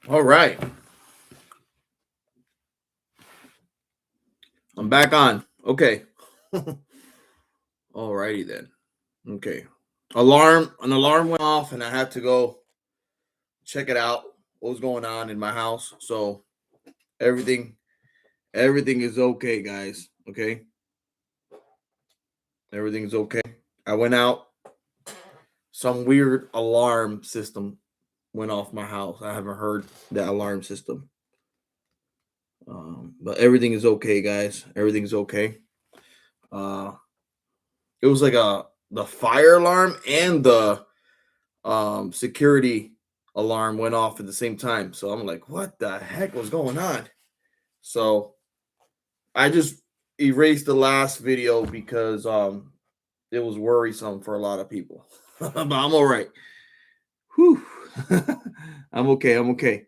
All right. I'm back on. Okay. All righty then. Okay. An alarm went off and I had to go check it out. What was going on in my house. So everything everything is okay, guys. Okay. Everything's okay. I went out. Some weird alarm system went off my house. I haven't heard that alarm system. But everything is okay, guys. Everything's okay. Uh it was like a the fire alarm and the security alarm went off at the same time. So I'm like, what the heck was going on? So I just erased the last video because it was worrisome for a lot of people. But I'm all right. Whew. I'm okay. I'm okay.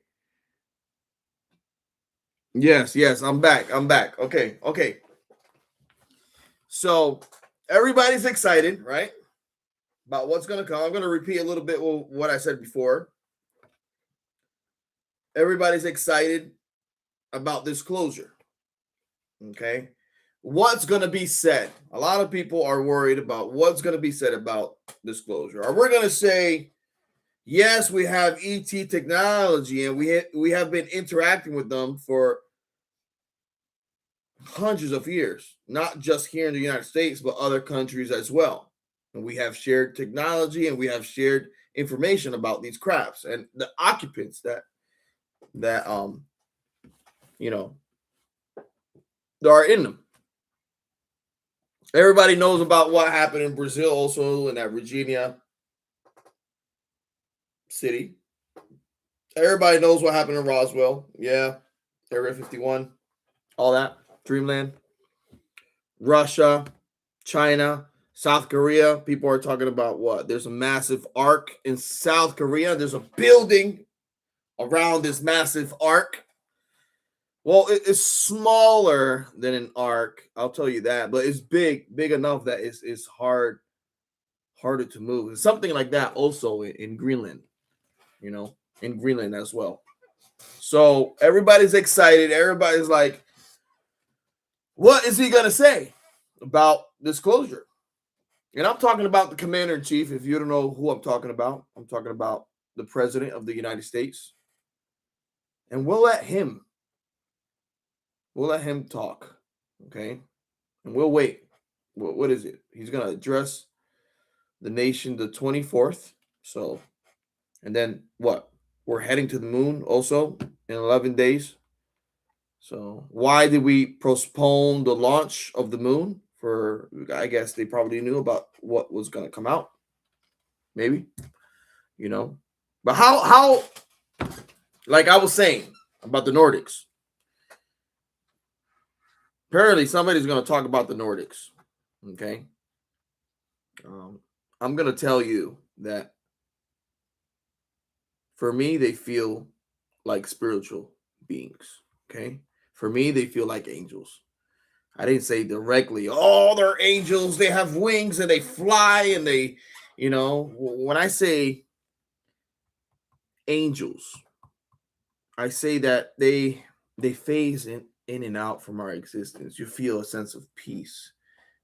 Yes, yes, I'm back. I'm back. Okay, okay. So everybody's excited, right? About what's gonna come. I'm gonna repeat a little bit what I said before. Everybody's excited about this closure. Okay. What's going to be said? A lot of people are worried about what's going to be said about disclosure. Are we going to say, yes, we have ET technology and we have been interacting with them for hundreds of years, not just here in the United States, but other countries as well. And we have shared technology and we have shared information about these crafts and the occupants that you know that are in them. Everybody knows about what happened in Brazil, also in that Virginia city. Everybody knows what happened in Roswell. Yeah, Area 51, all that. Dreamland, Russia, China, South Korea. People are talking about what? There's a massive arc in South Korea. There's a building around this massive arc. Well, it's smaller than an arc, I'll tell you that, but it's big enough that it's harder to move. It's something like that also in Greenland, in Greenland as well. So everybody's excited. Everybody's like, what is he gonna say about disclosure? And I'm talking about the commander in chief. If you don't know who I'm talking about the president of the United States. And we'll let him talk. Okay. And we'll wait. What is it? He's gonna address the nation the 24th. So, and then what? We're heading to the moon also in 11 days. So, why did we postpone the launch of the moon? For, I guess they probably knew about what was going to come out. Maybe, you know. But how, like I was saying about the Nordics, apparently somebody's going to talk about the Nordics. Okay. I'm going to tell you that for me, they feel like spiritual beings. Okay. For me, they feel like angels. I didn't say directly, oh, they're angels. They have wings and they fly and when I say angels, I say that they phase in and out from our existence. You feel a sense of peace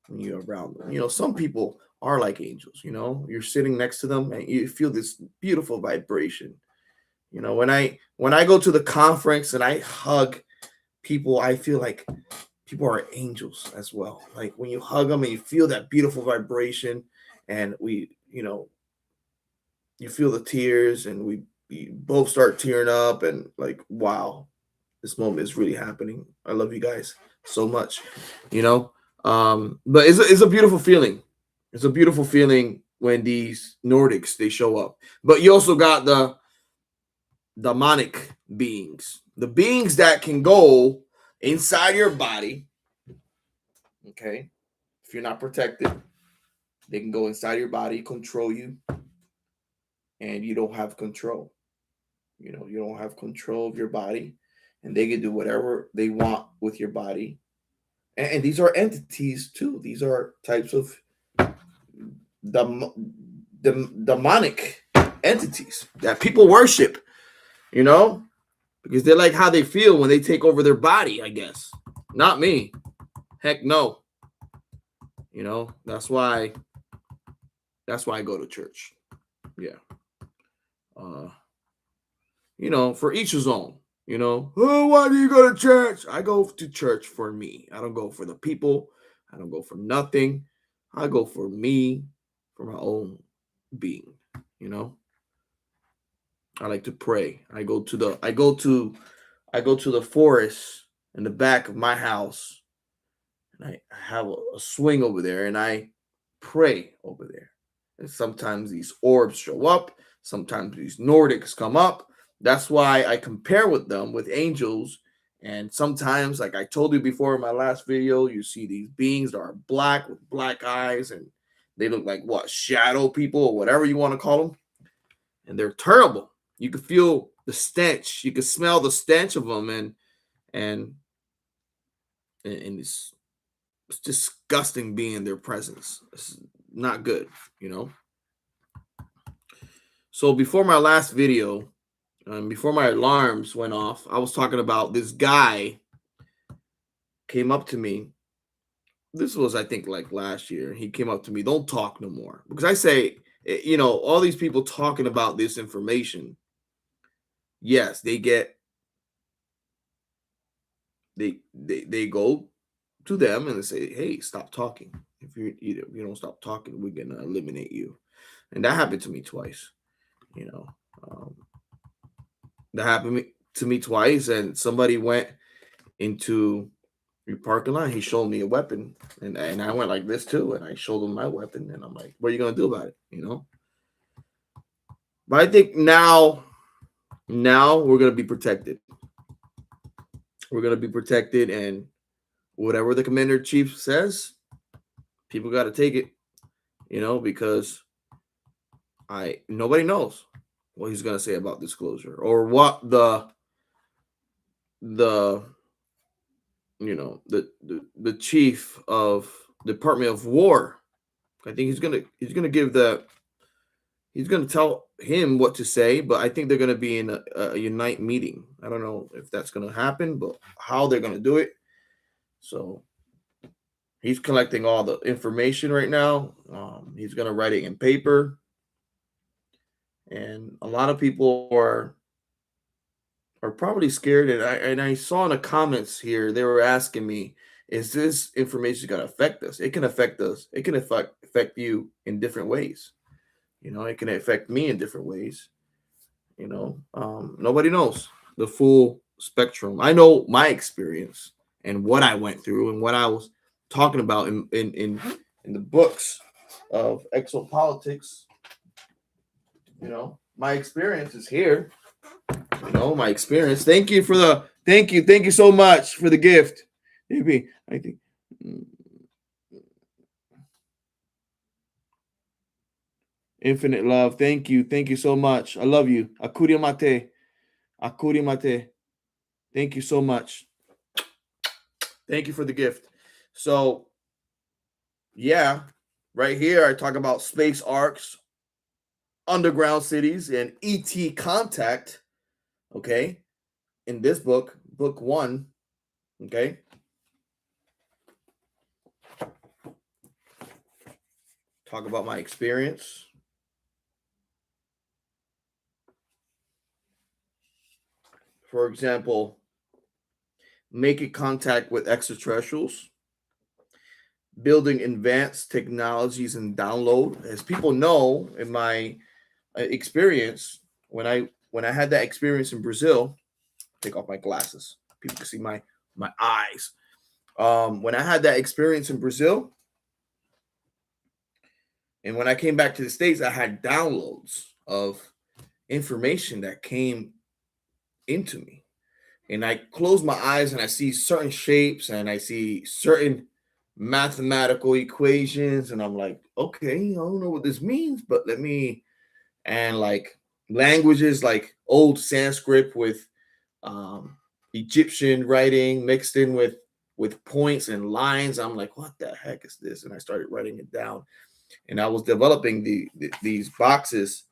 when you're around them. Some people are like angels. You're sitting next to them and you feel this beautiful vibration. When I go to the conference and I hug people, I feel like people are angels as well. Like when you hug them and you feel that beautiful vibration, and you feel the tears, and we both start tearing up, and like, wow, this moment is really happening. I love you guys so much, you know. But it's a beautiful feeling. It's a beautiful feeling when these Nordics they show up. But you also got the demonic beings, the beings that can go inside your body. Okay, if you're not protected, they can go inside your body, control you, and you don't have control. You don't have control of your body, and they can do whatever they want with your body. And these are entities too. These are types of demonic entities that people worship. You know, because they like how they feel when they take over their body, I guess. Not me. Heck no. That's why I go to church. Yeah. Uh, for each his own. Oh, why do you go to church? I go to church for me. I don't go for the people. I don't go for nothing. I go for me, for my own being. I like to pray. I go to the forest in the back of my house, and I have a swing over there, and I pray over there. And sometimes these orbs show up. Sometimes these Nordics come up. That's why I compare with them with angels. And sometimes, like I told you before in my last video, you see these beings that are black with black eyes, and they look like shadow people or whatever you want to call them. And they're terrible. You can feel the stench. You can smell the stench of them, and it's disgusting being in their presence. It's not good. So before my last video, before my alarms went off, I was talking about this guy came up to me. This was, I think, like last year. He came up to me, don't talk no more. Because I say, all these people talking about this information, yes, they go to them and they say, hey, stop talking. If you don't stop talking, we're going to eliminate you. And that happened to me twice. That happened to me twice, and somebody went into the parking lot. He showed me a weapon, and I went like this too, and I showed him my weapon, and I'm like, what are you gonna do about it? But I think now we're gonna be protected. We're gonna be protected, and whatever the commander in chief says, people got to take it, because nobody knows what he's gonna say about disclosure, or what the chief of Department of War. I think he's gonna tell him what to say, but I think they're gonna be in a unite meeting. I don't know if that's gonna happen, but how they're gonna do it. So he's collecting all the information right now. He's gonna write it in paper, and a lot of people are probably scared. And I saw in the comments here, they were asking me, is this information going to affect us? It can affect us. It can affect you in different ways. It can affect me in different ways. Nobody knows the full spectrum. I know my experience and what I went through and what I was talking about in the books of exopolitics. My experience is here. My experience. Thank you so much for the gift. Maybe I think infinite love. Thank you so much. I love you. Akuri mate. Thank you so much. Thank you for the gift. So yeah, right here I talk about space arcs, underground cities, and ET contact. Okay, in this book 1. Okay, talk about my experience. For example, making contact with extraterrestrials, building advanced technologies and download. As people know, in my experience, when I had that experience in Brazil, take off my glasses. People can see my eyes. When I had that experience in Brazil, and when I came back to the States, I had downloads of information that came into me. And I close my eyes and I see certain shapes and I see certain mathematical equations. And I'm like, okay, I don't know what this means, but and like languages like old Sanskrit with Egyptian writing mixed in with points and lines. I'm like, what the heck is this? And I started writing it down. And I was developing these boxes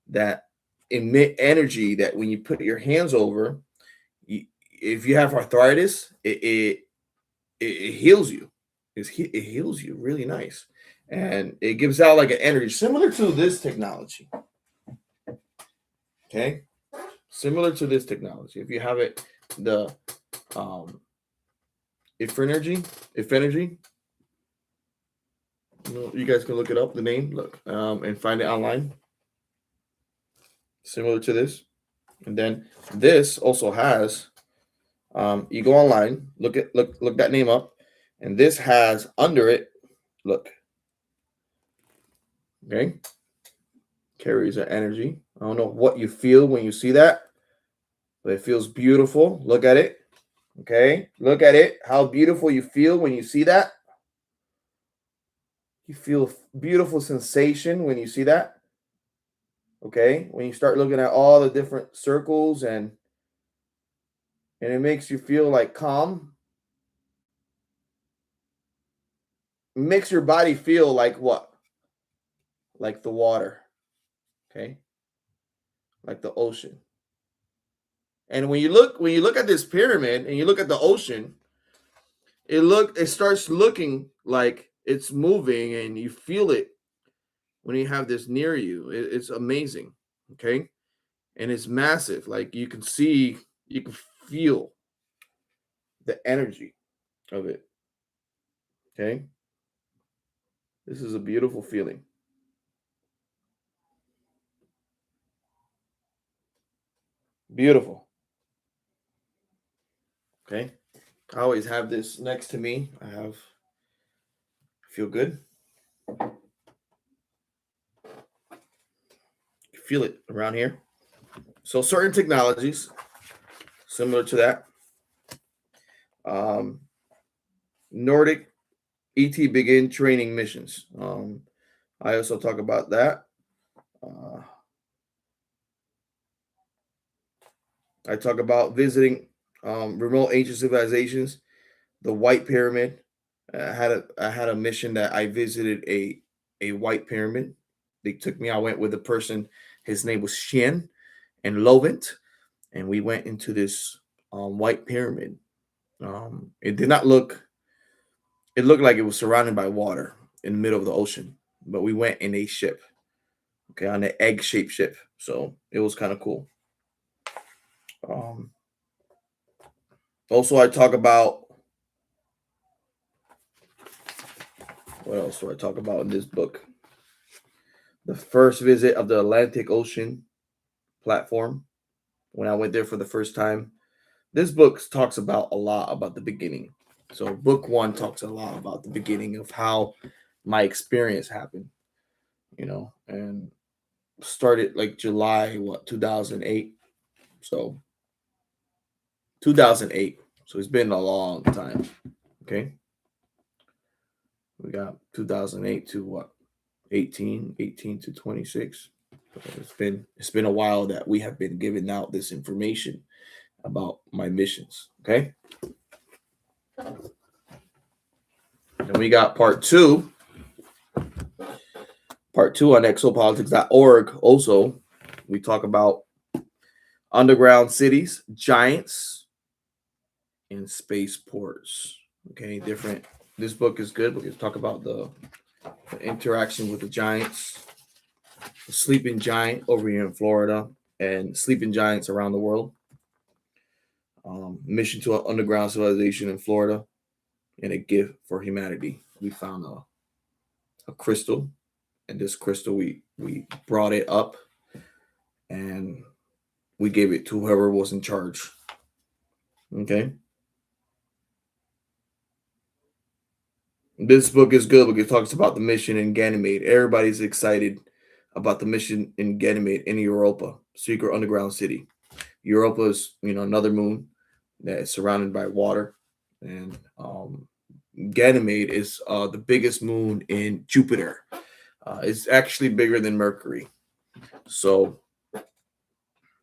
that emit energy that when you put your hands over, if you have arthritis, it heals you. It heals you really nice, and it gives out like an energy similar to this technology. Okay, similar to this technology. If you have it, the um, if energy, you guys can look it up. The name, look, and find it online. Similar to this, and then this also has. You go online, look that name up, and this has under it. Look, okay, carries an energy. I don't know what you feel when you see that, but it feels beautiful. Look at it. Okay, look at it. How beautiful you feel when you see that. You feel beautiful sensation when you see that. Okay, when you start looking at all the different circles and it makes you feel like calm. It makes your body feel like what? Like the water. Okay, like the ocean. And when you look at this pyramid and you look at the ocean, it starts looking like it's moving and you feel it when you have this near you. It's amazing. Okay. And it's massive. Like you can feel the energy of it. Okay. This is a beautiful feeling. Beautiful. Okay. I always have this next to me. I feel good. You feel it around here. So certain technologies similar to that. Um, Nordic ET begin training missions. I also talk about that. Uh, I talk about visiting remote ancient civilizations, the White Pyramid. I had a mission that I visited a White Pyramid. They took me. I went with a person. His name was Shen and Lovent, and we went into this White Pyramid. It did not look. It looked like it was surrounded by water in the middle of the ocean, but we went in a ship. Okay, on an egg-shaped ship. So it was kind of cool. Um, Also, I talk about what else do I talk about in this book? The first visit of the Atlantic Ocean platform when I went there for the first time. This book talks about a lot about the beginning. So, book one talks a lot about the beginning of how my experience happened, and started like July, 2008. So, 2008. So, it's been a long time. Okay. We got 2008 to what? 18 to 26. It's been a while that we have been giving out this information about my missions. Okay. And we got part two on exopolitics.org. Also, we talk about underground cities, giants, and spaceports. Okay, different. This book is good because talk about the interaction with the giants, the sleeping giant over here in Florida, and sleeping giants around the world. Mission to an underground civilization in Florida, and a gift for humanity. We found a crystal, and this crystal we brought it up, and we gave it to whoever was in charge. Okay. This book is good because it talks about the mission in Ganymede. Everybody's excited about the mission in Ganymede in Europa, secret underground city. Europa is, another moon that is surrounded by water, and Ganymede is the biggest moon in Jupiter. It's actually bigger than Mercury. So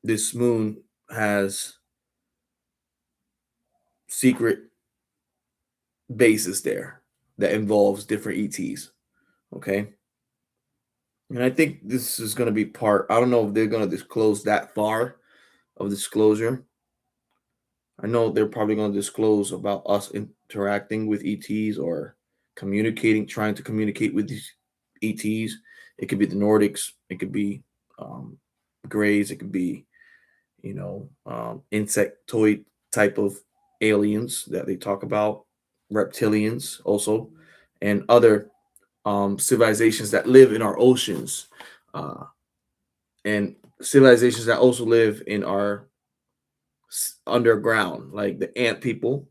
this moon has secret bases there that involves different ETs. Okay. And I think this is going to be part. I don't know if they're going to disclose that far of disclosure. I know they're probably going to disclose about us interacting with ETs or communicating, trying to communicate with these ETs. It could be the Nordics, it could be um, Greys, it could be, insectoid type of aliens that they talk about, reptilians also, and other civilizations that live in our oceans, and civilizations that also live in our underground, like the ant people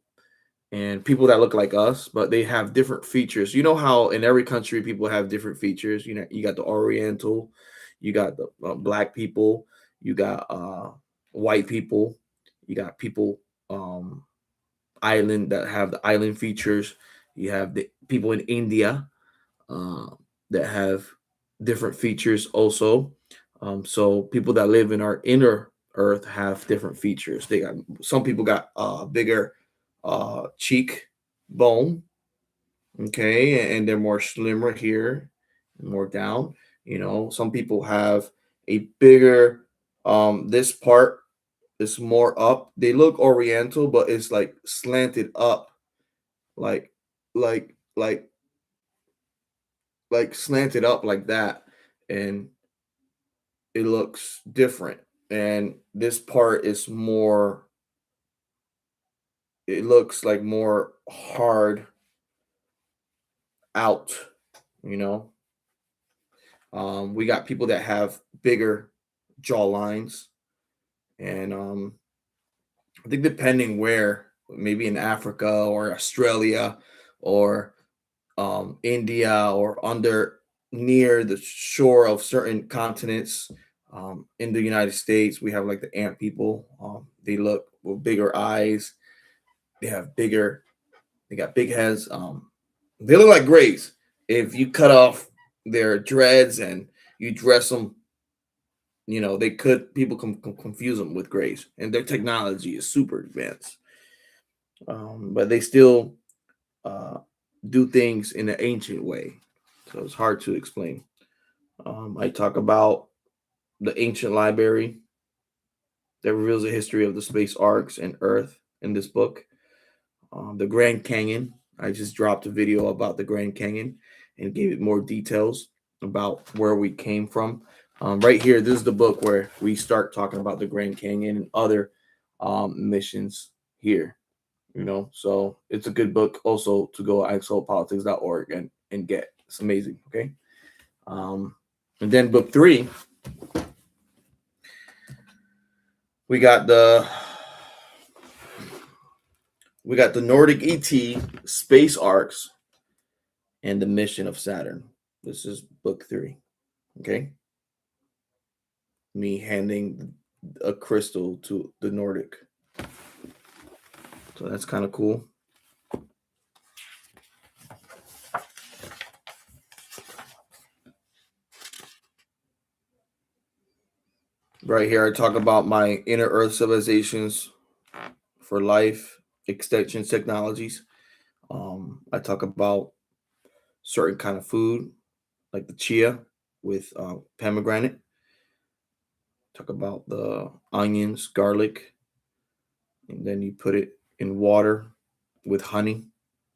and people that look like us, but they have different features. You know how in every country people have different features. You got the Oriental, you got the black people, you got white people, you got people island that have the island features. You have the people in India uh, that have different features also. So people that live in our inner Earth have different features. They got some people got bigger cheek bone, okay, and they're more slimmer here, more down. Some people have a bigger this part is more up. They look oriental, but it's like slanted up, like like like slanted up like that, and it looks different. And this part is more, it looks like more hard out, you know. We got people that have bigger jaw lines, and I think depending where, maybe in Africa or Australia or India or under near the shore of certain continents. In the United States, we have like the ant people. They look with bigger eyes. They have bigger. They got big heads. They look like grays. If you cut off their dreads and you dress them, they could people confuse them with grays, and their technology is super advanced. But they still uh, do things in an ancient way, so it's hard to explain. I talk about the ancient library that reveals the history of the space arcs and Earth in this book. The Grand Canyon. I just dropped a video about the Grand Canyon and gave it more details about where we came from. Right here, this is the book where we start talking about the Grand Canyon and other missions here. So it's a good book also to go exopolitics.org and get. It's amazing. Okay. And then book 3, we got the Nordic ET space arcs and the mission of Saturn. This is book 3. Okay. Me handing a crystal to the Nordic. So that's kind of cool. Right here, I talk about my inner Earth civilizations for life extension technologies. I talk about certain kind of food, like the chia with pomegranate. Talk about the onions, garlic, and then you put it in water with honey.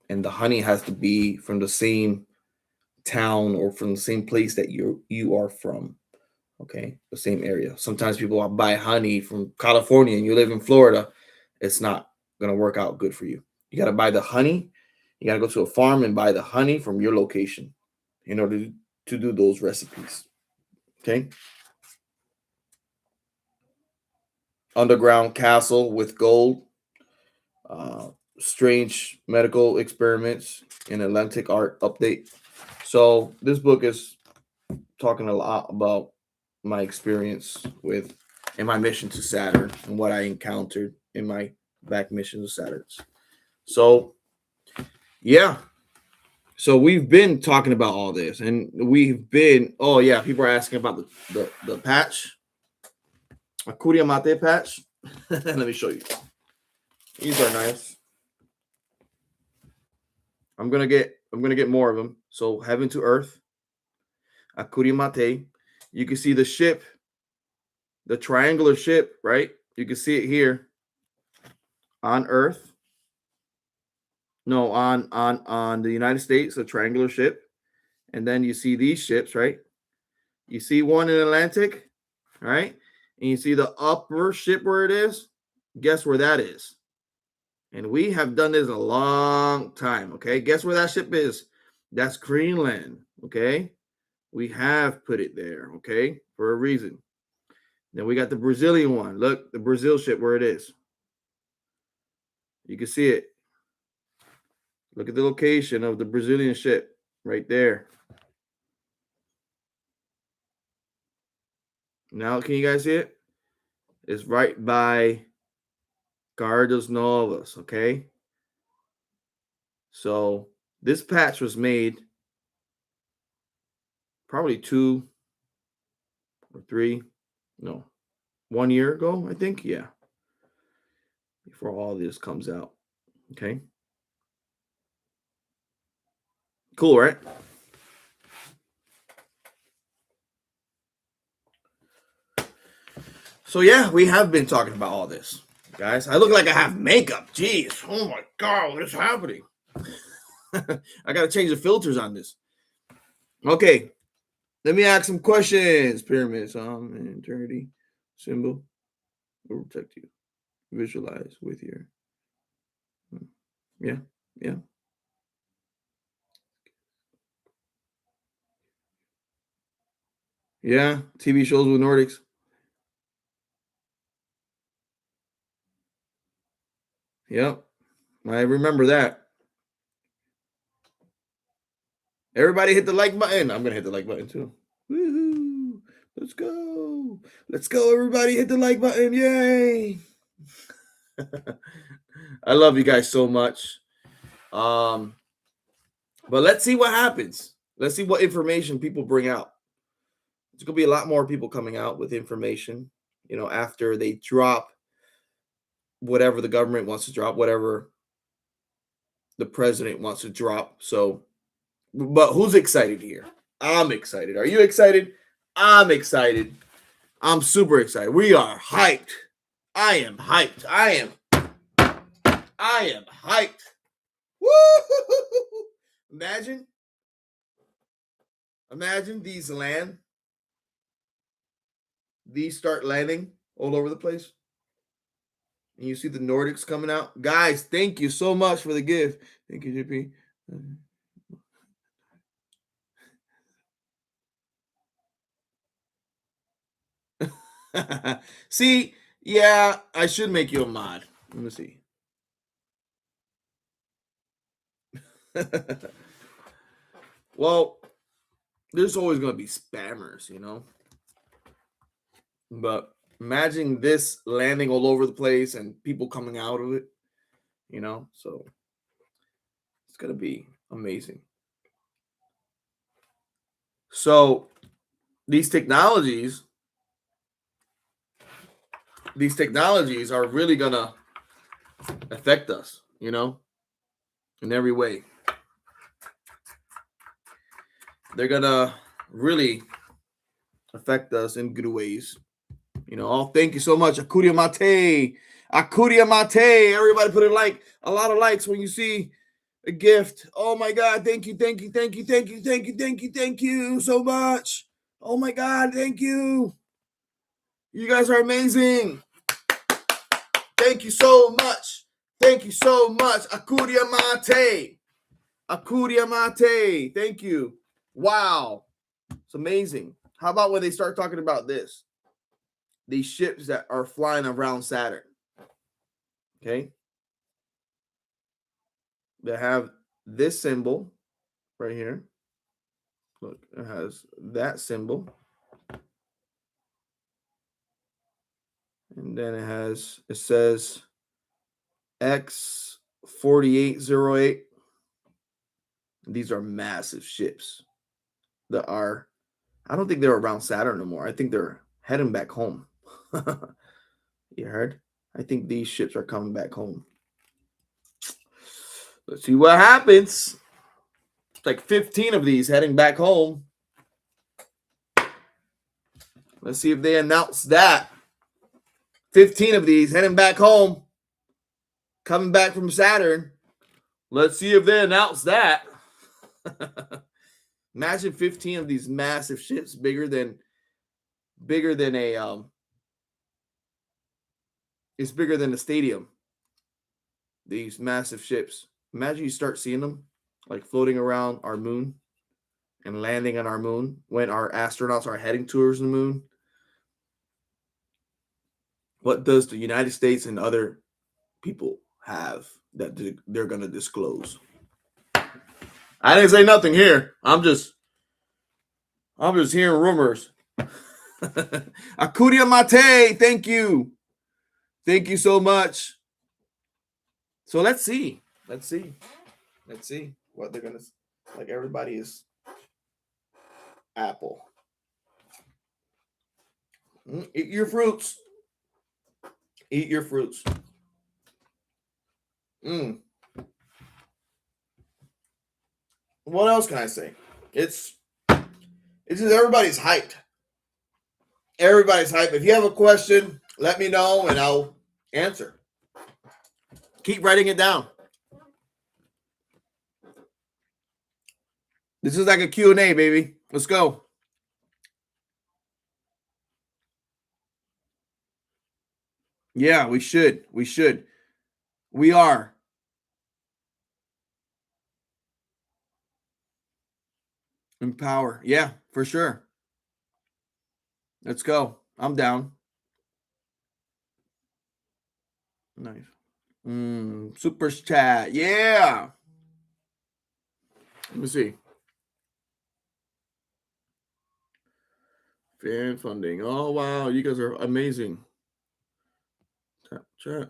And the honey has to be from the same town or from the same place that you are from. Okay, the same area. Sometimes people buy honey from California and you live in Florida. It's not gonna work out good for you. You gotta buy the honey. You gotta go to a farm and buy the honey from your location in order to do those recipes. Okay. Underground castle with gold. Uh, Strange medical experiments in Atlantic art update. So this book is talking a lot about my experience with and my mission to Saturn and what I encountered in my back mission to Saturn. So yeah. So we've been talking about all this, and we've been, oh yeah, people are asking about the patch, a Kuria Mate patch. Let me show you. These are nice. I'm gonna get more of them. So Heaven to Earth, Akuri Mate. You can see the ship, the triangular ship, right? You can see it here. on Earth. No, on the United States, a triangular ship. And then you see these ships, right? You see one in Atlantic, right? And you see the upper ship where it is. Guess where that is? And we have done this a long time, okay? Guess where that ship is? That's Greenland, okay? We have put it there, okay? For a reason. Then we got the Brazilian one. Look, the Brazil ship where it is. You can see it. Look at the location of the Brazilian ship right there. Now, can you guys see it? It's right by Gardas Novas, okay? So this patch was made probably 2 or 3, no, 1 year ago, I think. Yeah. Before all this comes out. Okay. Cool, right? So yeah, we have been talking about all this, guys. I look like I have makeup. Jeez. Oh my God, what is happening? I gotta change the filters on this. Okay. Let me ask some questions. Pyramids, eternity symbol will protect you. Visualize with your yeah. Yeah, TV shows with Nordics. Yep. I remember that. Everybody hit the like button. I'm gonna hit the like button too. Woohoo! Let's go. Let's go, everybody. Hit the like button. Yay. I love you guys so much. But let's see what happens. Let's see what information people bring out. There's gonna be a lot more people coming out with information, after they drop whatever the government wants to drop, whatever the president wants to drop. So, but who's excited here? I'm excited. Are you excited? I'm excited. I'm super excited. We are hyped. I am hyped. I am hyped. Woo! Imagine these start landing all over the place. And you see the Nordics coming out. Guys, thank you so much for the gift. Thank you, JP. See, yeah, I should make you a mod. Let me see. Well, there's always going to be spammers, But imagine this landing all over the place and people coming out of it, So it's going to be amazing. So these technologies are really going to affect us, in every way. They're going to really affect us in good ways. Thank you so much. Akuria Mate. Everybody put a lot of likes when you see a gift. Oh my God. Thank you so much. Oh my God. Thank you. You guys are amazing. Thank you so much. Akuria Mate. Thank you. Wow. It's amazing. How about when they start talking about this? These ships that are flying around Saturn. Okay. They have this symbol right here. Look, it has that symbol. And then it says X4808. These are massive ships that are, I don't think they're around Saturn anymore. I think they're heading back home. You heard? I think these ships are coming back home. Let's see what happens. It's like 15 of these heading back home. Let's see if they announce that. 15 of these heading back home. coming back from Saturn. Let's see if they announce that. Imagine 15 of these massive ships, bigger than a it's bigger than a stadium. These massive ships. Imagine you start seeing them like floating around our moon and landing on our moon when our astronauts are heading towards the moon. What does the United States and other people have that they're going to disclose? I didn't say nothing here. I'm just hearing rumors. Akudia Mate, thank you. Thank you so much. So let's see what they're going to, like, everybody is Apple. Eat your fruits. Eat your fruits. What else can I say? It's just everybody's hyped. Everybody's hyped. If you have a question, let me know and I'll answer. Keep writing it down. This is like a Q&A, baby. Let's go. Yeah, we should. We are. Empower. Yeah, for sure. Let's go. I'm down. Nice. Super chat. Yeah. Let me see. Fan funding. Oh, wow. You guys are amazing. Tap chat.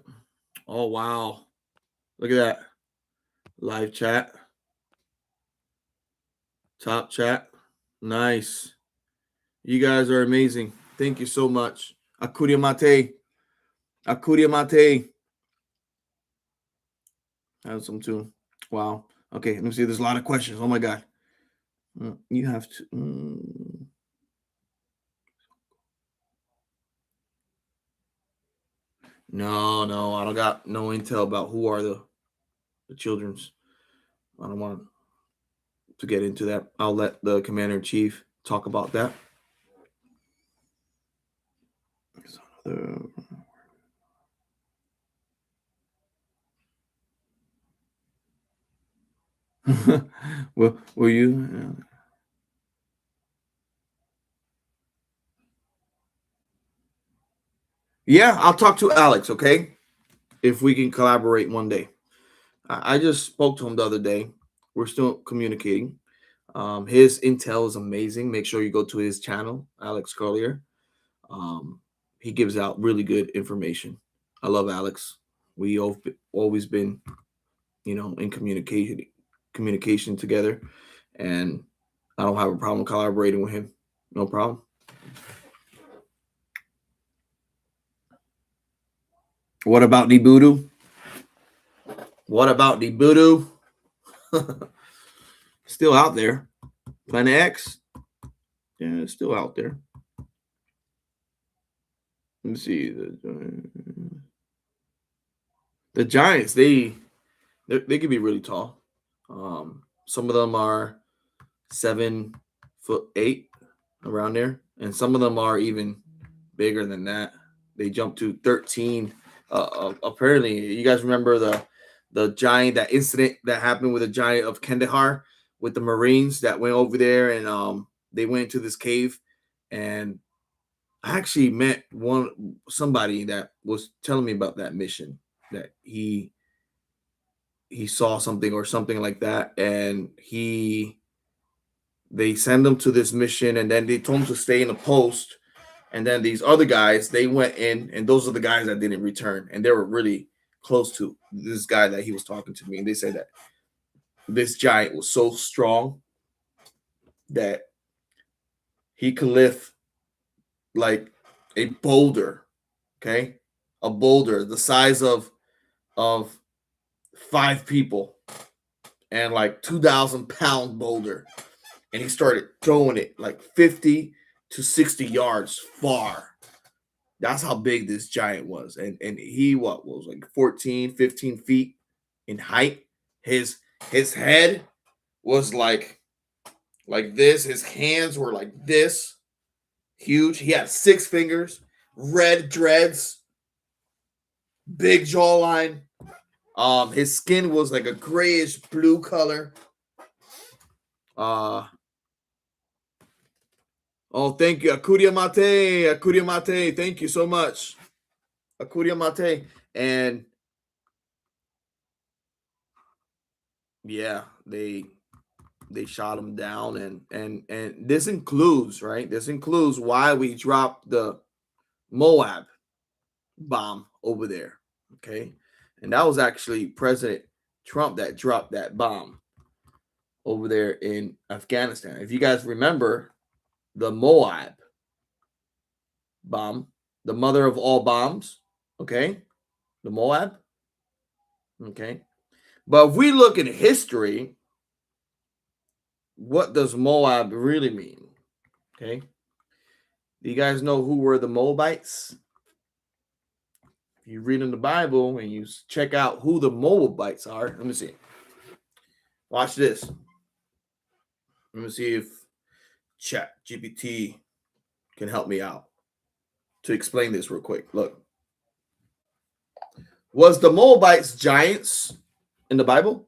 Oh, wow. Look at that. Live chat. Top chat. Nice. You guys are amazing. Thank you so much. Akudia Mate. Akudia Mate. Have some too. Wow. Okay, let me see. There's a lot of questions. Oh my God. You have to. No, I don't got no intel about who are the children's. I don't want to get into that. I'll let the commander in chief talk about that. Will you? Yeah, I'll talk to Alex, okay? If we can collaborate one day. I just spoke to him the other day. We're still communicating. His intel is amazing. Make sure you go to his channel, Alex Collier. He gives out really good information. I love Alex. We always been, in communication together, and I don't have a problem collaborating with him. No problem. What about the voodoo? Still out there. Planet X. Yeah, it's still out there. Let me see. The Giants, they can be really tall. Some of them are 7'8" around there, and some of them are even bigger than that. They jump to 13. Apparently, you guys remember the giant, that incident that happened with the giant of Kandahar with the Marines that went over there, and they went into this cave, and I actually met somebody that was telling me about that mission, that he saw something or something like that, and they send him to this mission, and then they told him to stay in a post, and then these other guys, they went in, and those are the guys that didn't return, and they were really close to this guy that he was talking to me, and they said that this giant was so strong that he could lift like a boulder, okay, a boulder the size of 5 people, and like 2,000-pound boulder, and he started throwing it like 50 to 60 yards far, That's how big this giant was. And he was like 14, 15 feet in height. His head was like this. His hands were like this, huge. He had 6 fingers, red dreads, big jawline. His skin was like a grayish blue color. Oh, thank you, Akuria Mate. Thank you so much, Akuria Mate. And yeah, they shot him down, and this includes, right? This includes why we dropped the Moab bomb over there. Okay, and that was actually President Trump that dropped that bomb over there in Afghanistan. If you guys remember, the Moab bomb, the mother of all bombs. Okay, the Moab. Okay, but if we look in history, what does Moab really mean? Okay, do you guys know who were the Moabites? If you read in the Bible and you check out who the Moabites are, let me see. Watch this. Let me see if Chat GPT can help me out to explain this real quick. Look, was the Moabites giants in the Bible?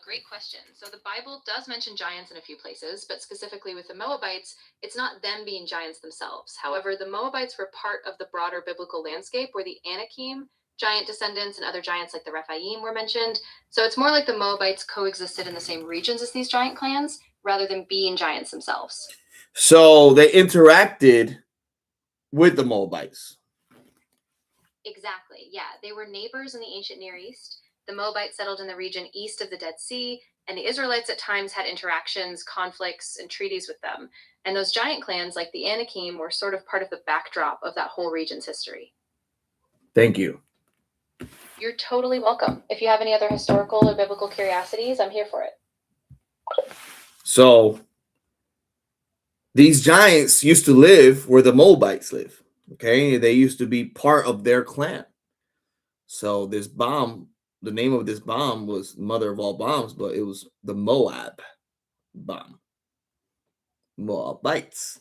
Great question. So the Bible does mention giants in a few places, but specifically with the Moabites, it's not them being giants themselves. However, the Moabites were part of the broader biblical landscape where the Anakim, giant descendants, and other giants like the Rephaim were mentioned. So it's more like the Moabites coexisted in the same regions as these giant clans rather than being giants themselves. So they interacted with the Moabites. Exactly. Yeah. They were neighbors in the ancient Near East. The Moabites settled in the region east of the Dead Sea, and the Israelites at times had interactions, conflicts, and treaties with them. And those giant clans, like the Anakim, were sort of part of the backdrop of that whole region's history. Thank you. You're totally welcome. If you have any other historical or biblical curiosities, I'm here for it. So these giants used to live where the Moabites live. Okay, they used to be part of their clan. So this bomb, the name of this bomb was mother of all bombs, but it was the Moab bomb. Moabites.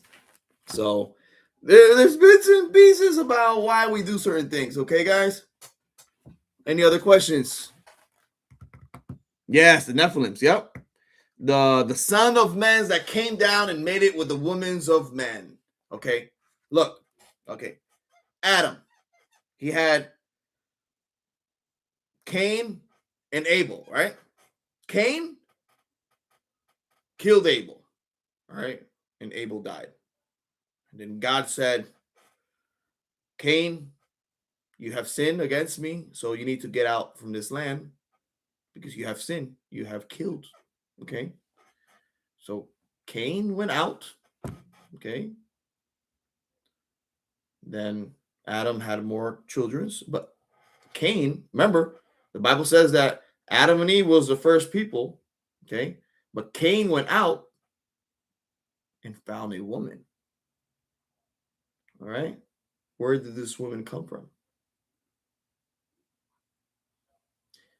So there's bits and pieces about why we do certain things. Okay, guys? Any other questions? Yes, the Nephilims. Yep. The son of men that came down and made it with the women's of men. Okay. Look. Okay. Adam. He had Cain and Abel, right? Cain killed Abel, all right? And Abel died. And then God said, Cain, you have sinned against me, so you need to get out from this land because you have sinned. You have killed, okay? So Cain went out, okay? Then Adam had more children, but Cain, remember, the Bible says that Adam and Eve was the first people, okay? But Cain went out and found a woman. All right. Where did this woman come from?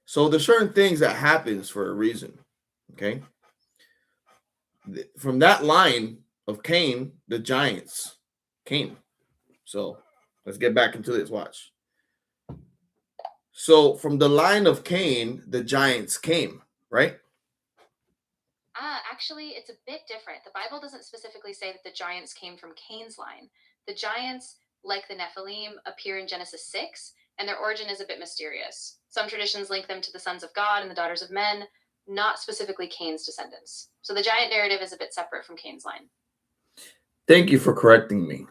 So there's certain things that happens for a reason. Okay. From that line of Cain, the giants came. So let's get back into this. Watch. So from the line of Cain, the giants came, right? Actually, it's a bit different. The Bible doesn't specifically say that the giants came from Cain's line. The giants, like the Nephilim, appear in Genesis 6, and their origin is a bit mysterious. Some traditions link them to the sons of God and the daughters of men, not specifically Cain's descendants. So the giant narrative is a bit separate from Cain's line. Thank you for correcting me.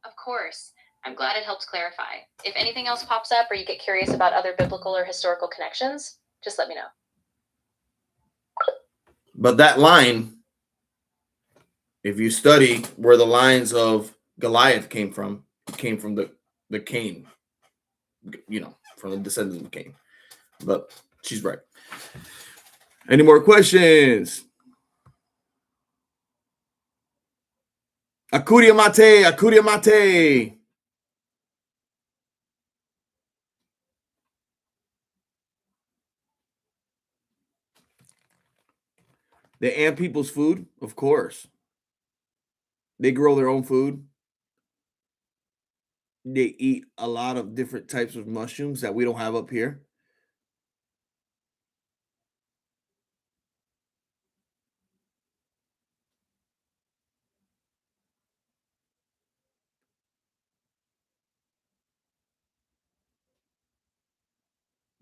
Of course. I'm glad it helped clarify. If anything else pops up or you get curious about other biblical or historical connections, just let me know. But that line, if you study where the lines of Goliath came from the Cain, from the descendants of Cain. But she's right. Any more questions? Akuria mate, akuria mate. They amp people's food, of course. They grow their own food. They eat a lot of different types of mushrooms that we don't have up here.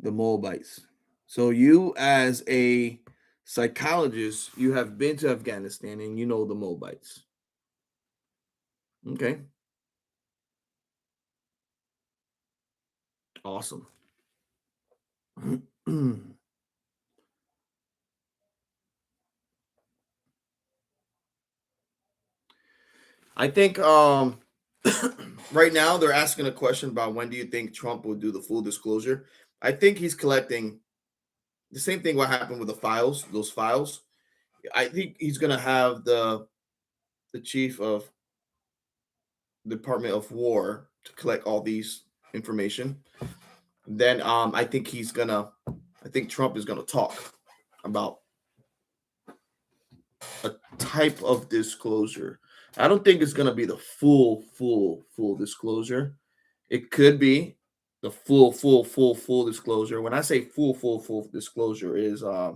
The Moabites. So you, as a psychologist, you have been to Afghanistan and you know the Moabites. Okay. Awesome. I think right now they're asking a question about when do you think Trump will do the full disclosure. I think he's collecting the same thing what happened with the files, those files. I think he's gonna have the chief of Department of War to collect all these information. Then I think Trump is gonna talk about a type of disclosure. I don't think it's gonna be the full disclosure. It could be the full disclosure. When I say full disclosure is I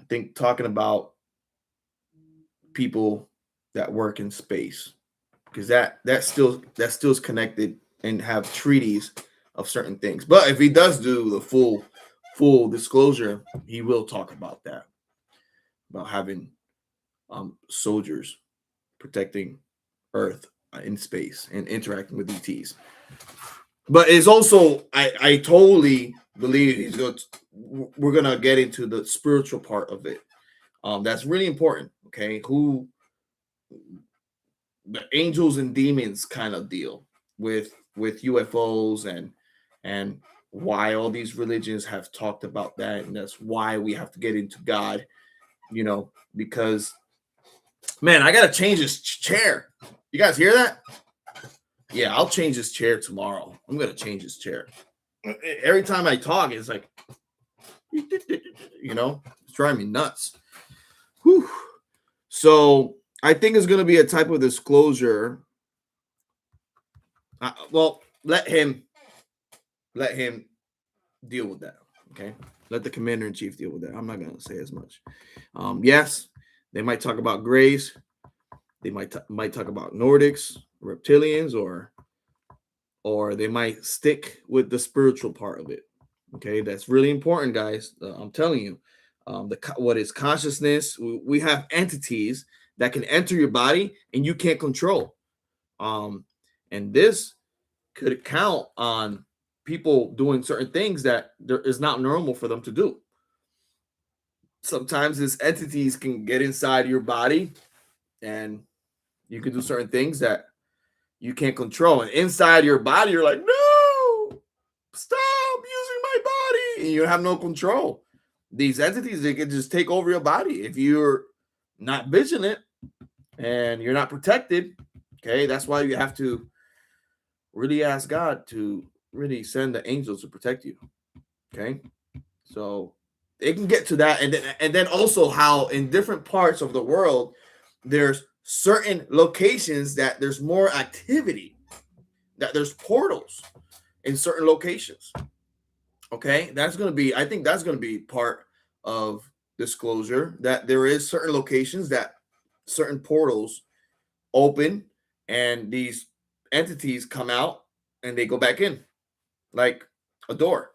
think talking about people that work in space because that still is connected and have treaties of certain things. But if he does do the full disclosure, he will talk about that, about having soldiers protecting Earth in space and interacting with ETs. But it's also I totally believe we're gonna get into the spiritual part of it. That's really important. Okay, who the angels and demons kind of deal with UFOs and why all these religions have talked about that, and that's why we have to get into God, because man, I gotta change this chair. You guys hear that? Yeah, I'll change this chair tomorrow. I'm gonna change this chair. Every time I talk, it's like, it's driving me nuts. Whew. So I think it's gonna be a type of disclosure. Well, let him deal with that. Okay, let the commander in chief deal with that. I'm not gonna say as much. Yes, they might talk about Greys. They might talk about Nordics, reptilians, or they might stick with the spiritual part of it. Okay, that's really important, guys. I'm telling you, what is consciousness? We have entities that can enter your body and you can't control. And this could count on people doing certain things that there is not normal for them to do. Sometimes these entities can get inside your body and you can do certain things that you can't control. And inside your body, you're like, no, stop using my body. And you have no control. These entities, they can just take over your body if you're not vigilant and you're not protected. Okay, that's why you have to really ask God to really send the angels to protect you. Okay, so they can get to that, and then also how in different parts of the world there's certain locations that there's more activity, that there's portals in certain locations. Okay, I think that's gonna be part of disclosure, that there is certain locations that certain portals open and these entities come out and they go back in like a door.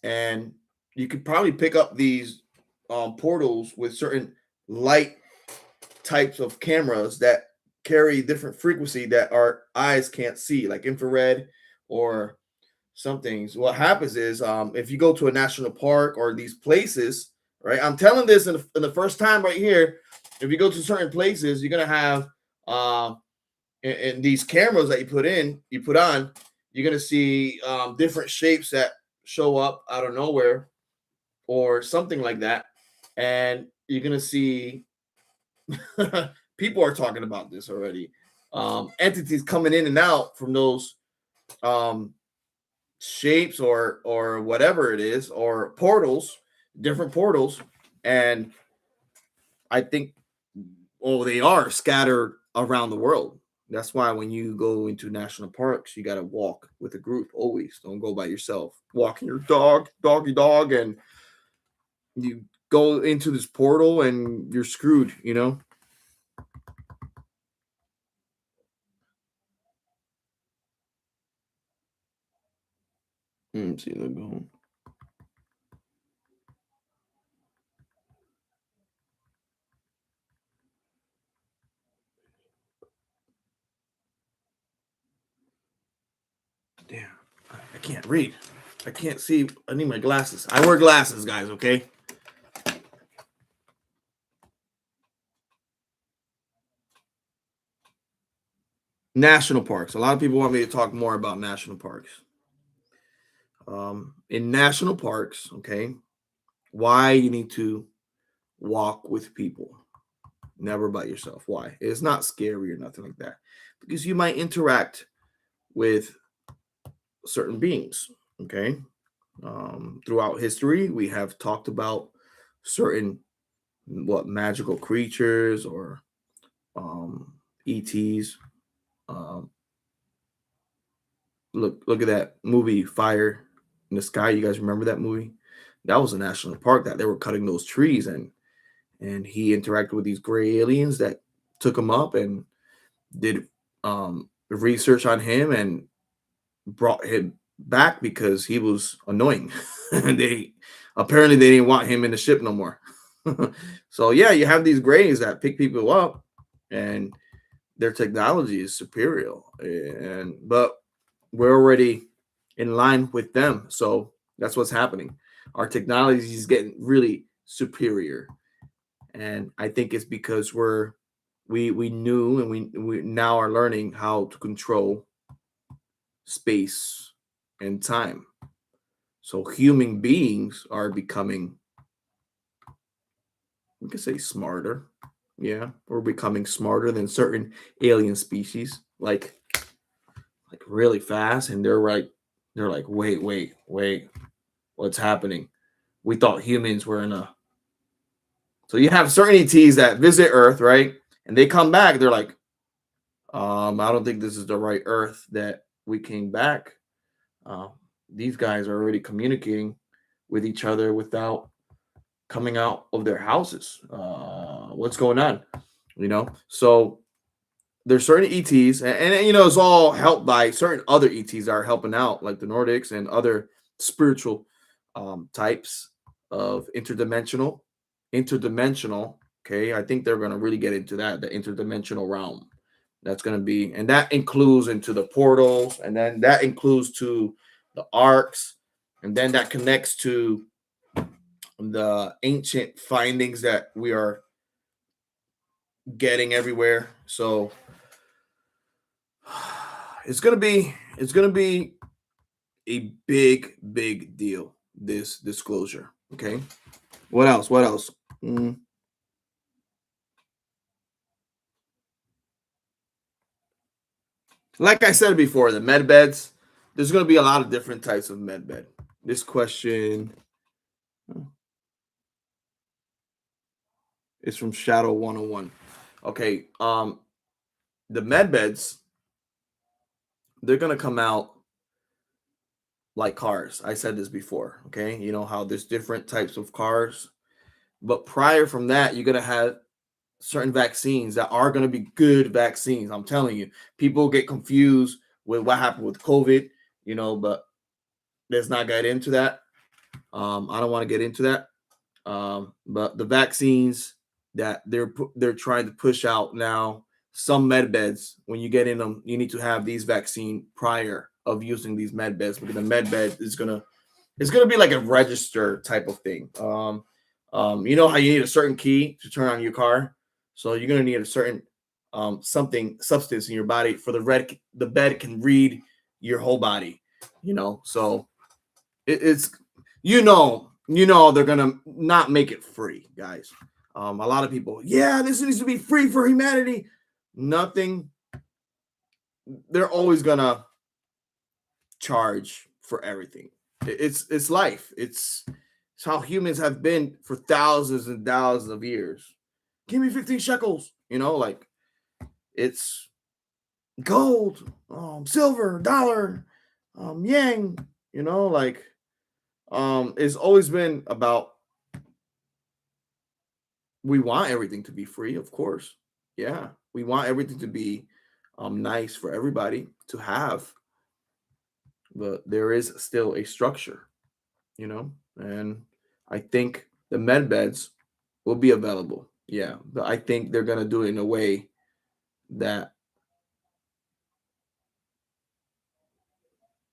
And you could probably pick up these portals with certain light types of cameras that carry different frequency that our eyes can't see, like infrared or some things. What happens is, if you go to a national park or these places, right? I'm telling this in the first time right here. If you go to certain places, you're gonna have in these cameras that you put on, you're gonna see different shapes that show up out of nowhere or something like that, and you're gonna see People are talking about this already. Entities coming in and out from those shapes or whatever it is, or portals, different portals, and I think, well, they are scattered around the world. That's why when you go into national parks, you got to walk with a group always. Don't go by yourself. Walking your doggy dog, and you go into this portal and you're screwed, you know? See, let me go. Damn, I can't read. I can't see. I need my glasses. I wear glasses, guys, okay? National parks. A lot of people want me to talk more about national parks. In national parks, okay, why you need to walk with people, never by yourself. Why? It's not scary or nothing like that, because you might interact with certain beings, okay? Throughout history, we have talked about certain magical creatures or ETs. Um, look at that movie Fire in the Sky. You guys remember that movie? That was a national park that they were cutting those trees, and he interacted with these gray aliens that took him up and did research on him and brought him back because he was annoying. And they didn't want him in the ship no more. So yeah, you have these grays that pick people up, and their technology is superior, but we're already in line with them. So that's what's happening. Our technology is getting really superior, and I think it's because we knew, and we now are learning how to control space and time. So human beings are becoming, we could say, smarter. Yeah, we're becoming smarter than certain alien species, like really fast, and they're like, wait, what's happening? We thought humans were in a. So you have certain ETs that visit Earth, right? And they come back, they're like, I don't think this is the right Earth that we came back. Uh, these guys are already communicating with each other without coming out of their houses. What's going on? You know, so there's certain ETs, and you know, it's all helped by certain other ETs that are helping out, like the Nordics and other spiritual types of interdimensional. Okay, I think they're going to really get into that, the interdimensional realm. That's going to be, and that includes into the portals, and then that includes to the arcs, and then that connects to the ancient findings that we are getting everywhere. So it's gonna be a big deal, this disclosure. Okay. What else? What else? Like I said before, the med beds. There's gonna be a lot of different types of med bed. This question is from Shadow 101. Okay. The med beds, they're gonna come out like cars. I said this before. Okay. You know how there's different types of cars, but prior from that, you're gonna have certain vaccines that are going to be good vaccines. I'm telling you, people get confused with what happened with COVID, you know, but let's not get into that. I don't want to get into that. But the vaccines that they're trying to push out now, some med beds, when you get in them, you need to have these vaccine prior of using these med beds, because the med bed is gonna be like a register type of thing. You know how you need a certain key to turn on your car, so you're gonna need a certain substance in your body for the bed can read your whole body. You know, so it's they're gonna not make it free, guys. A lot of people, yeah, this needs to be free for humanity. Nothing. They're always gonna charge for everything. It's life. It's how humans have been for thousands and thousands of years. Give me 15 shekels. Like it's gold, silver, dollar, yang. Like it's always been about we want everything to be free, of course. Yeah, we want everything to be nice for everybody to have, but there is still a structure, and I think the med beds will be available. Yeah, but I think they're gonna do it in a way that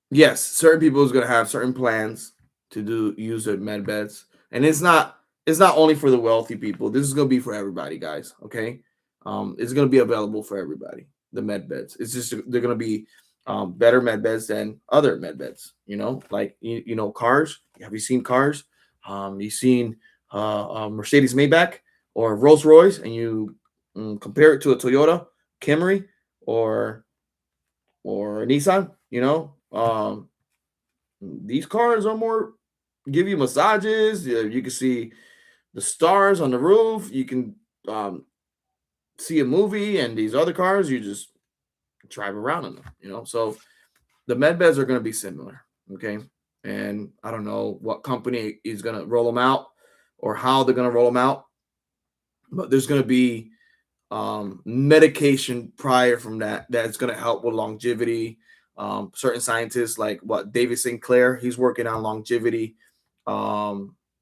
yes, certain people is gonna have certain plans to use their med beds, and it's not only for the wealthy people. This is gonna be for everybody, guys. Okay, it's gonna be available for everybody. The med beds. It's just they're gonna be better med beds than other med beds. Like cars. Have you seen cars? You've seen Mercedes Maybach or Rolls Royce, and you compare it to a Toyota Camry or Nissan. These cars are more give you massages. You can see the stars on the roof. You can um, see a movie, and these other cars, you just drive around in them. So the med beds are going to be similar. Okay, and I don't know what company is going to roll them out or how they're going to roll them out, but there's going to be medication prior from that's going to help with longevity. Certain scientists like what David Sinclair, he's working on longevity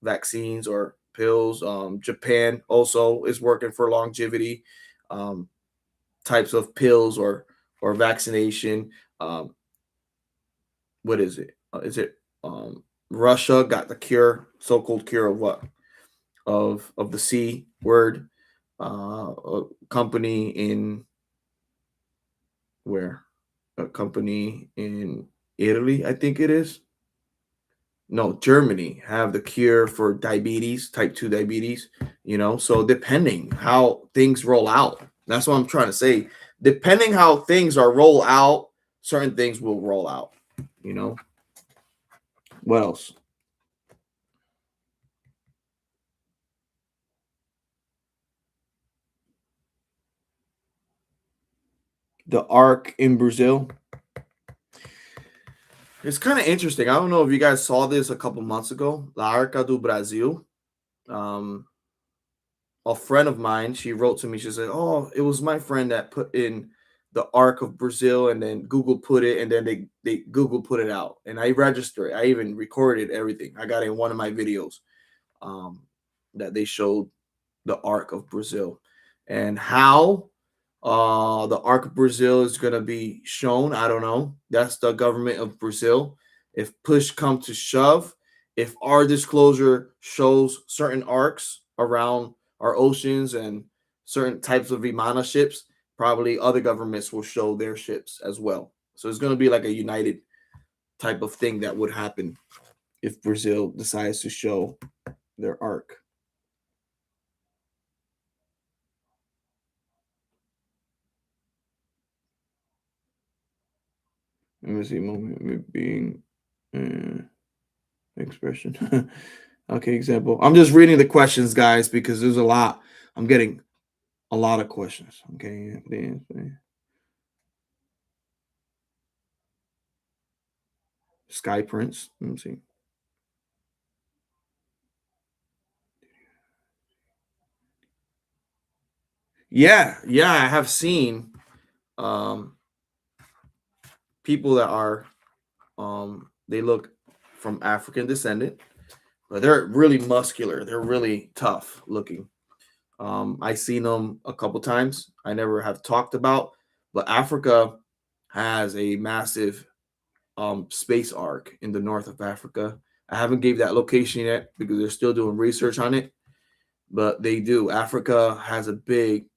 vaccines or pills. Japan also is working for longevity um, types of pills or vaccination. Um, what is it? Is it Russia got the cure, so-called cure of what? Of the C word. A company in where? A company in Italy, I think it is. No, Germany have the cure for diabetes, type 2 diabetes, So depending how things roll out, that's what I'm trying to say. Depending how things are roll out, certain things will roll out, you know. What else? The Ark in Brazil. It's kind of interesting. I don't know if you guys saw this a couple months ago. La Arca do Brasil. Um, a friend of mine, she wrote to me. She said, "Oh, it was my friend that put in the Ark of Brazil, and then Google put it, and then they Google put it out, and I registered it. I even recorded everything. I got in one of my videos um, that they showed the Ark of Brazil, and how the Ark of Brazil is going to be shown. I don't know. That's the government of Brazil. If push comes to shove, if our disclosure shows certain arcs around our oceans and certain types of Vimana ships, probably other governments will show their ships as well. So it's going to be like a united type of thing that would happen if Brazil decides to show their arc. Let me see, moment being expression. Okay, example. I'm just reading the questions, guys, because there's a lot. I'm getting a lot of questions. Okay. Sky Prince. Let me see. Yeah, I have seen um people that are they look from African descendant, but they're really muscular. They're really tough looking. I seen them a couple times. I never have talked about, but Africa has a massive space arc in the north of Africa. I haven't gave that location yet because they're still doing research on it, but they do. Africa has a big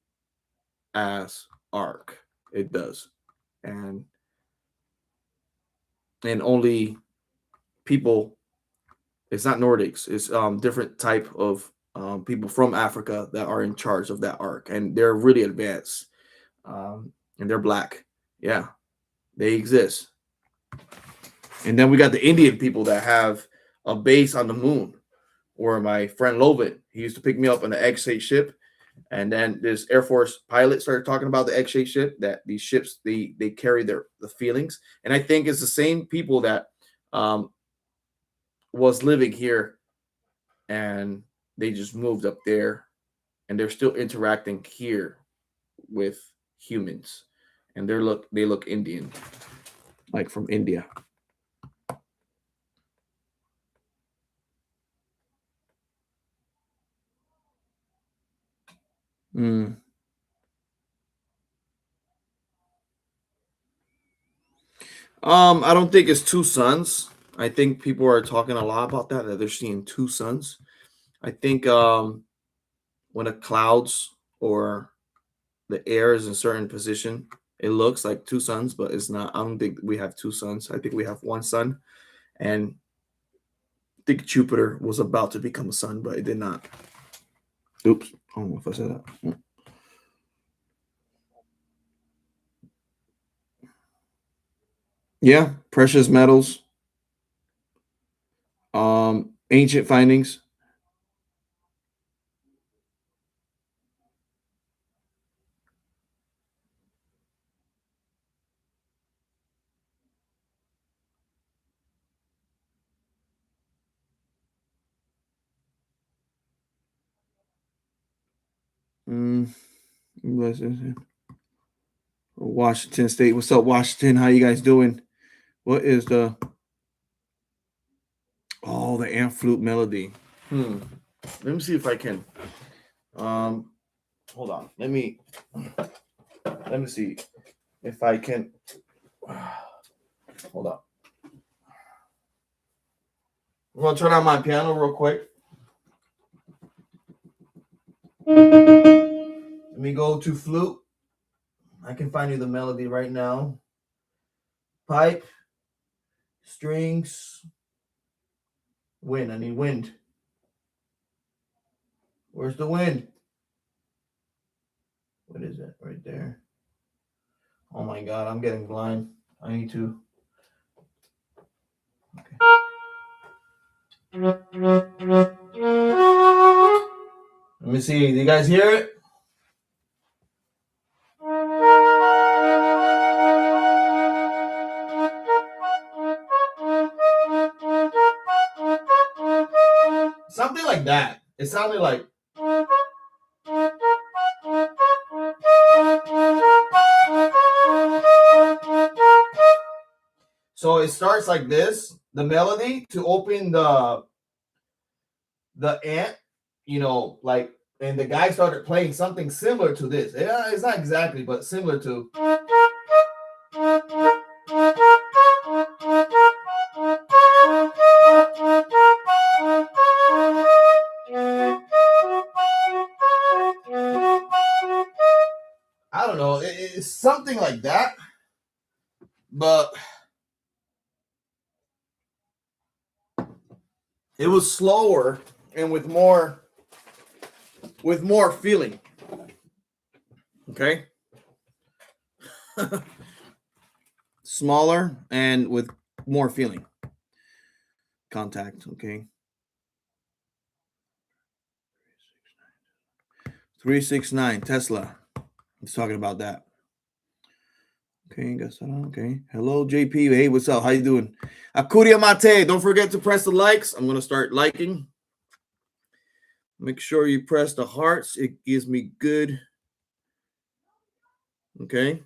ass arc. It does, and only people. It's not Nordics. It's different type of people from Africa that are in charge of that arc, and they're really advanced, and they're black. Yeah, they exist. And then we got the Indian people that have a base on the moon. Or my friend Lovin, he used to pick me up on the X-shaped ship, and then this Air Force pilot started talking about the X-shaped ship. That these ships they carry the feelings, and I think it's the same people that was living here, and they just moved up there, and they're still interacting here with humans, and they look Indian, like from India. Mm. I don't think it's two suns. I think people are talking a lot about that they're seeing two suns. I think when the clouds or the air is in a certain position, it looks like two suns, but it's not. I don't think we have two suns. I think we have one sun, and I think Jupiter was about to become a sun, but it did not. Oops, I don't know if I said that. Yeah, precious metals, ancient findings. Mm, Washington State. What's up, Washington? How you guys doing? What is the the amp flute melody? Let me see if I can. Um, hold on. Let me see if I can. Hold on. I'm gonna turn on my piano real quick. Let me go to flute. I can find you the melody right now. Pipe, strings, wind. I need wind. Where's the wind? What is it? Right there. Oh my god, I'm getting blind. I need to. Okay. Let me see. Do you guys hear it? Something like that. It sounded like. So it starts like this, the melody to open the ant, like, and the guy started playing something similar to this. Yeah, it's not exactly, but similar to. I don't know. It's something like that, but it was slower and with more feeling. Okay. Smaller and with more feeling. Contact. Okay. 369 Tesla. He's talking about that. Okay, guess I don't. Okay. Hello, JP. Hey, what's up? How you doing? Akuria Mate. Don't forget to press the likes. I'm gonna start liking. Make sure you press the hearts. It gives me good. Okay.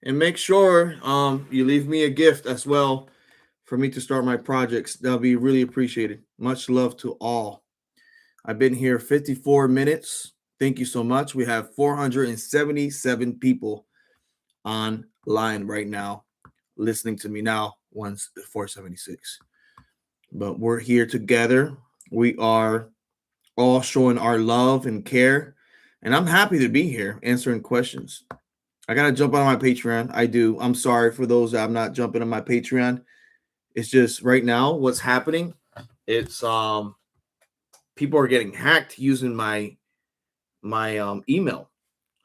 And make sure you leave me a gift as well for me to start my projects. That'll be really appreciated. Much love to all. I've been here 54 minutes. Thank you so much. We have 477 people online right now listening to me now. Once 476. But we're here together. We are all showing our love and care. And I'm happy to be here answering questions. I got to jump on my Patreon. I do. I'm sorry for those that I'm not jumping on my Patreon. It's just right now what's happening. It's people are getting hacked using my email.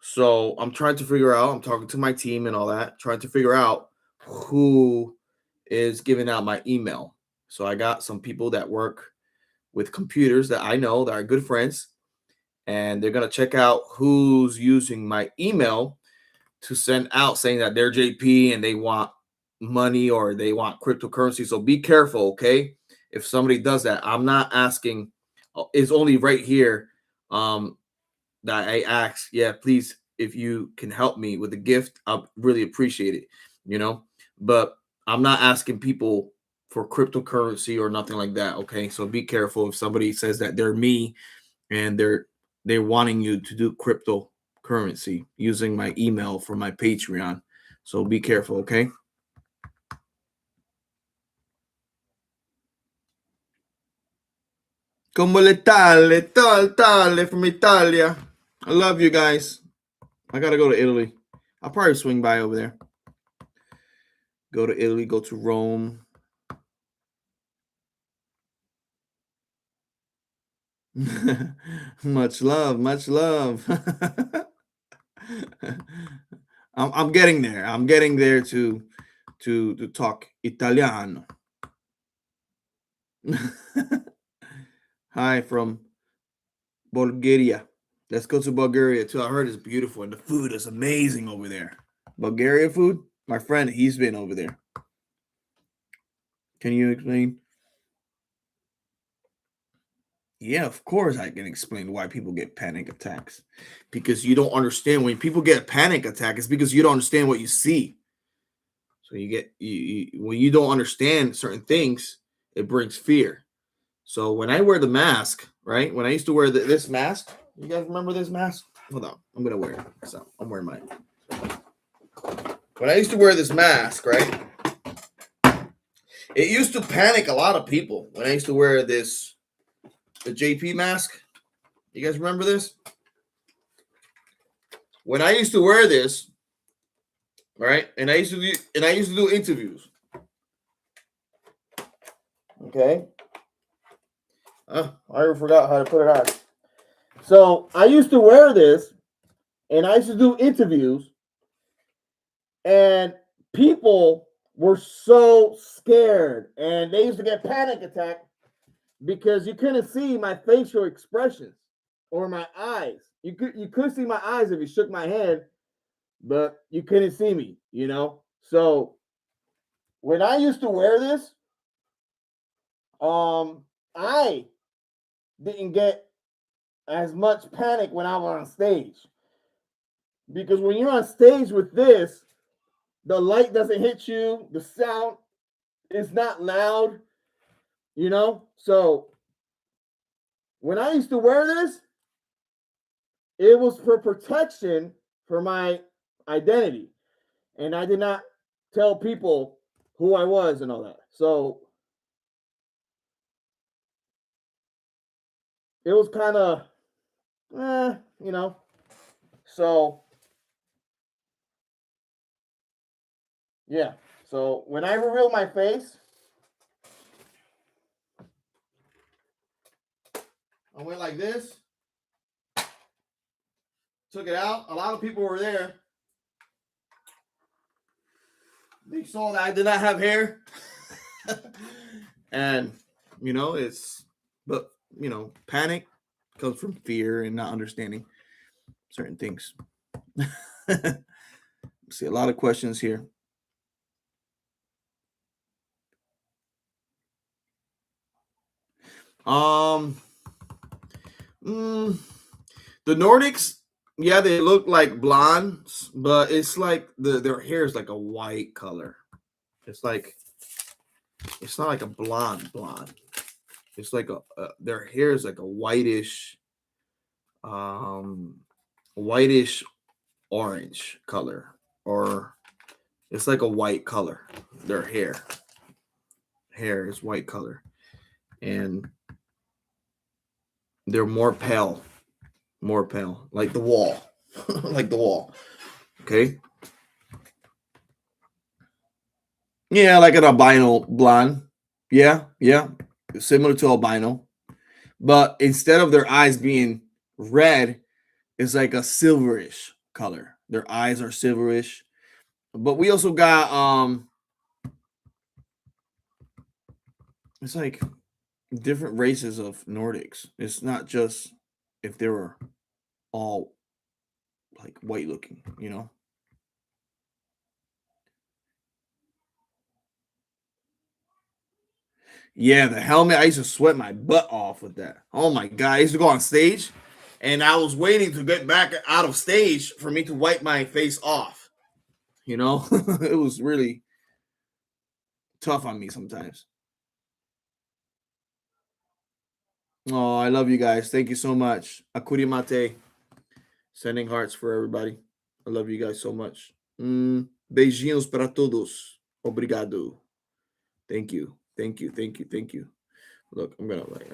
So I'm trying to figure out. I'm talking to my team and all that, trying to figure out who is giving out my email. So I got some people that work with computers that I know that are good friends, and they're gonna check out who's using my email to send out saying that they're JP and they want money or they want cryptocurrency. So be careful, okay? If somebody does that, I'm not asking. It's only right here that I ask, yeah, please, if you can help me with a gift, I'll really appreciate it, you know. But I'm not asking people for cryptocurrency or nothing like that. Okay, so be careful if somebody says that they're me and they're wanting you to do cryptocurrency using my email for my Patreon. So be careful, okay? Come le tale, tale from Italia. I love you guys. I gotta go to Italy. I'll probably swing by over there. Go to Italy, go to Rome. Much love, much love. I'm getting there. I'm getting there to talk Italiano. Hi from Bulgaria. Let's go to Bulgaria too. I heard it's beautiful and the food is amazing over there. Bulgaria food? My friend, he's been over there. Can you explain? Yeah, of course I can explain why people get panic attacks. Because you don't understand when people get a panic attack, it's because you don't understand what you see. So you get when you don't understand certain things, it brings fear. So when I wear the mask, right? When I used to wear this mask, you guys remember this mask? Hold on, I'm gonna wear it. So I'm wearing mine. When I used to wear this mask, right? It used to panic a lot of people when I used to wear the JP mask. You guys remember this? When I used to wear this, right? And I used to do interviews. Okay. I already forgot how to put it on. So I used to wear this, and I used to do interviews, and people were so scared, and they used to get panic attack because you couldn't see my facial expressions or my eyes. You could see my eyes if you shook my hand, but you couldn't see me, you know. So when I used to wear this, I didn't get as much panic when I was on stage. Because when you're on stage with this, the light doesn't hit you, the sound is not loud, you know? So when I used to wear this, it was for protection for my identity. And I did not tell people who I was and all that. So it was kind of, you know. So, yeah. So when I reveal my face, I went like this, took it out. A lot of people were there. They saw that I did not have hair. And, but, panic comes from fear and not understanding certain things. See a lot of questions here. The Nordics, yeah, they look like blondes, but it's like their hair is like a white color. It's not like a blonde. It's like their hair is like a whitish orange color, or it's like a white color. Their hair is white color, and they're more pale, like the wall. Like the wall. Okay. Yeah, like an albino blonde. Yeah, similar to albino, but instead of their eyes being red, it's like a silverish color. Their eyes are silverish. But we also got it's like different races of Nordics. It's not just if they were all like white looking, you know. Yeah, the helmet. I used to sweat my butt off with that. Oh my god, I used to go on stage, and I was waiting to get back out of stage for me to wipe my face off. You know, it was really tough on me sometimes. Oh, I love you guys. Thank you so much. Akuri mate. Sending hearts for everybody. I love you guys so much. Beijinhos para todos. Obrigado. Thank you. Thank you. Thank you. Thank you. Look, I'm gonna like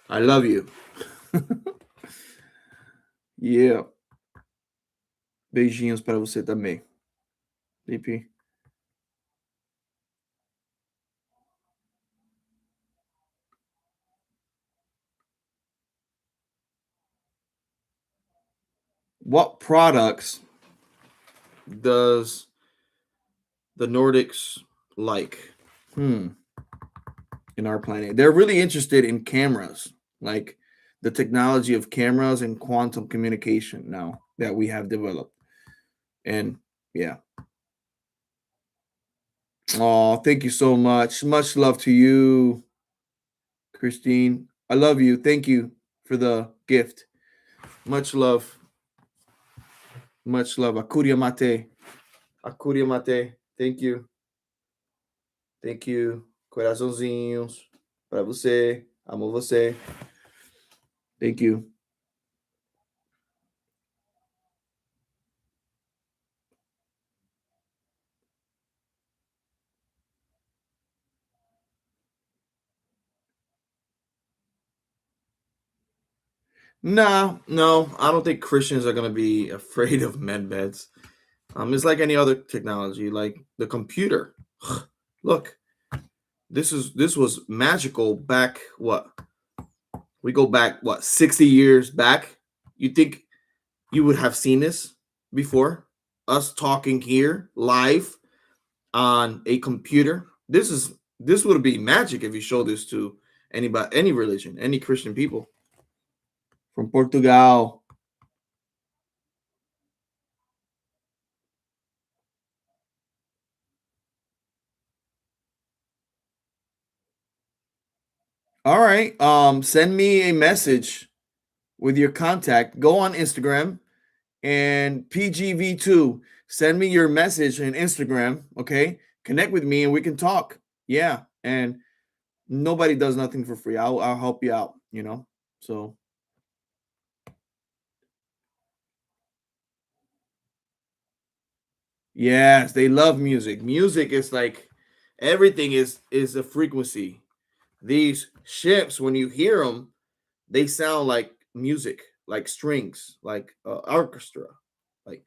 I love you. Yeah. Beijinhos para você também. DP. What products does the Nordics like? In our planet. They're really interested in cameras, like the technology of cameras and quantum communication now that we have developed. And yeah. Oh, thank you so much. Much love to you, Christine. I love you. Thank you for the gift. Much love. Much love. Akuria mate. Akuria mate. Thank you. Thank you. Coraçãozinhos para você. Amo você. Thank you. No, I don't think Christians are gonna be afraid of medbeds. It's like any other technology, like the computer. Look, this was magical back what? We go back what 60 years back. You think you would have seen this before? Us talking here live on a computer. This would be magic if you show this to anybody, any religion, any Christian people from Portugal. All right. Send me a message with your contact. Go on Instagram and PGV2. Send me your message on Instagram. Okay. Connect with me and we can talk. Yeah. And nobody does nothing for free. I'll help you out, you know. So yes, they love music. Music is like everything is a frequency. These ships, when you hear them, they sound like music, like strings, like orchestra, like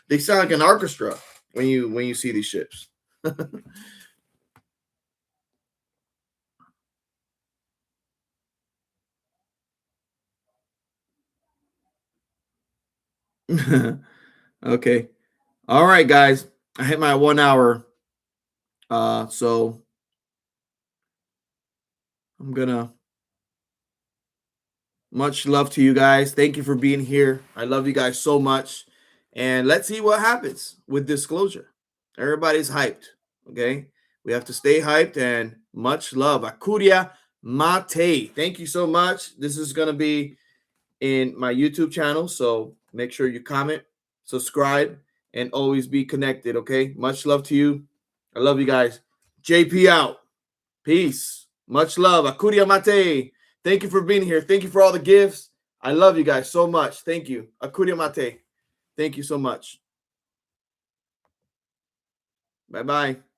they sound like an orchestra when you see these ships. Okay. All right, guys. I hit my 1 hour. So I'm gonna much love to you guys. Thank you for being here. I love you guys so much. And let's see what happens with disclosure. Everybody's hyped. Okay. We have to stay hyped and much love. Akuria Mate. Thank you so much. This is gonna be in my YouTube channel. So make sure you comment, subscribe, and always be connected. Okay. Much love to you. I love you guys. JP out. Peace. Much love. Akuria Mate. Thank you for being here. Thank you for all the gifts. I love you guys so much. Thank you. Akuria Mate. Thank you so much. Bye bye.